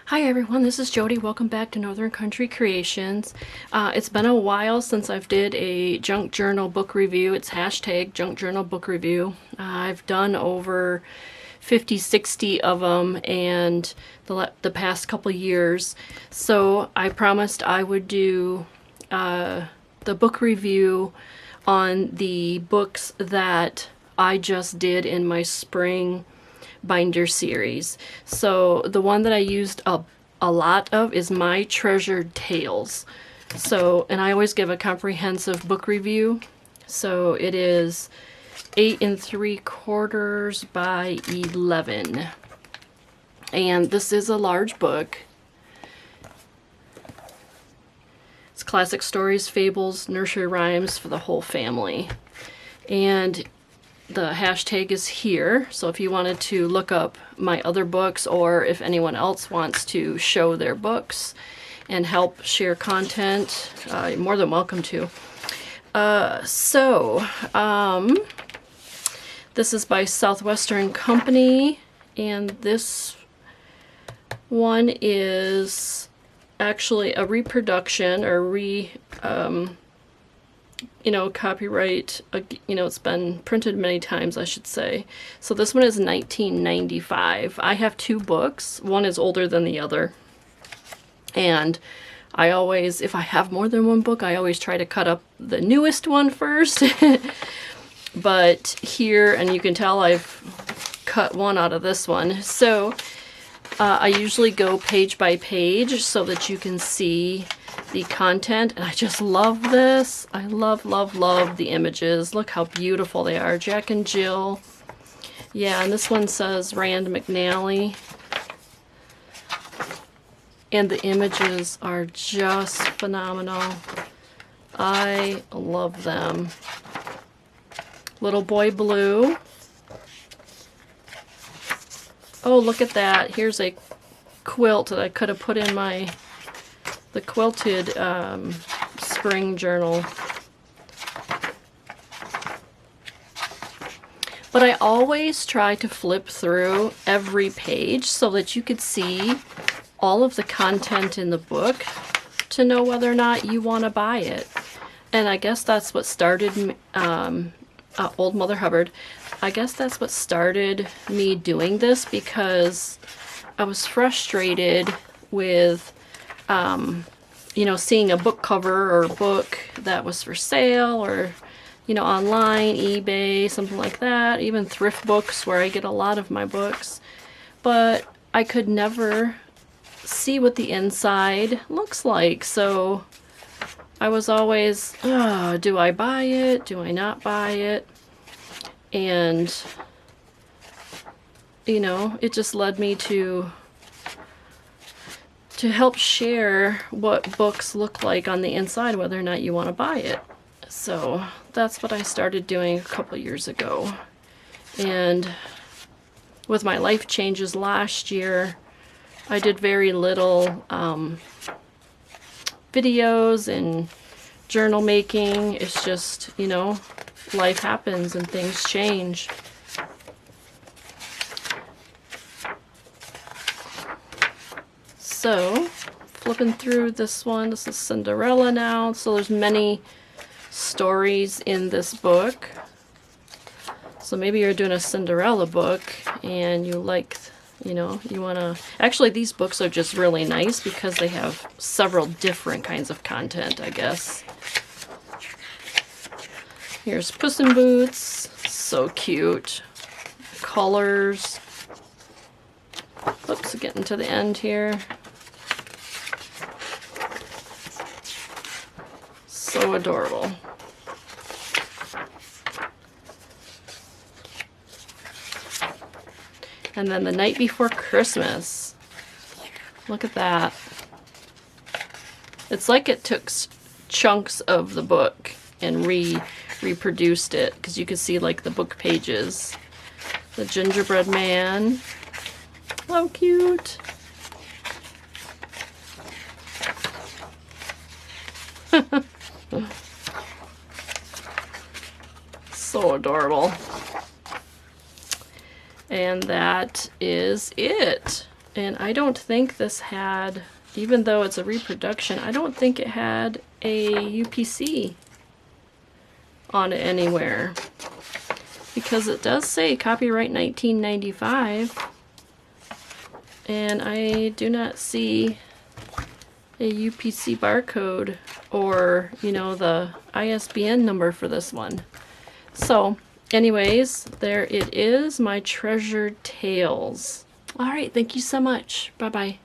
Hi everyone, this is Jody. Welcome back to Northern Country Creations. It's been a while since I've did a junk journal book review. It's hashtag junk journal book review. I've done over 50, 60 of them and the past couple years. So I promised I would do the book review on the books that I just did in my spring binder series. So the one that I used a lot of is My Treasured Tales. So, and I always give a comprehensive book review. So it is 8 3/4 by 11. And this is a large book. It's classic stories, fables, nursery rhymes for the whole family. And the hashtag is here, so if you wanted to look up my other books, or if anyone else wants to show their books and help share content, you're more than welcome to. This is by Southwestern Company, and this one is actually a reproduction or copyright, it's been printed many times, I should say. So this one is 1995. I have two books. One is older than the other. And I always, if I have more than one book, I always try to cut up the newest one first. But here, and you can tell I've cut one out of this one. So I usually go page by page so that you can see the content, and I just love this. I love the images. Look how beautiful they are. Jack and Jill. Yeah, and this one says Rand McNally. And the images are just phenomenal. I love them. Little Boy Blue. Oh, look at that. Here's a quilt that I could have put in the quilted spring journal. But I always try to flip through every page so that you could see all of the content in the book to know whether or not you want to buy it. And I guess that's what started Old Mother Hubbard. I guess that's what started me doing this, because I was frustrated with seeing a book cover or a book that was for sale, or, online, eBay, something like that, even thrift books where I get a lot of my books. But I could never see what the inside looks like. So I was always, do I buy it? Do I not buy it? And, it just led me to help share what books look like on the inside, whether or not you want to buy it. So that's what I started doing a couple years ago. And with my life changes last year, I did very little videos and journal making. It's just, life happens and things change. So, flipping through this one, this is Cinderella now. So there's many stories in this book. So maybe you're doing a Cinderella book and you like, you want to... Actually, these books are just really nice because they have several different kinds of content, I guess. Here's Puss in Boots. So cute. Colors. Oops, getting to the end here. So adorable. And then The Night Before Christmas. Look at that. It's like it took chunks of the book and reproduced it, because you can see like the book pages. The Gingerbread Man. How cute. So adorable. And that is it. And I don't think this had, even though it's a reproduction, I don't think it had a UPC on it anywhere. Because it does say copyright 1995. And I do not see a UPC barcode or, you know, the ISBN number for this one. So, anyways, there it is, my treasured tales. All right, thank you so much. Bye-bye.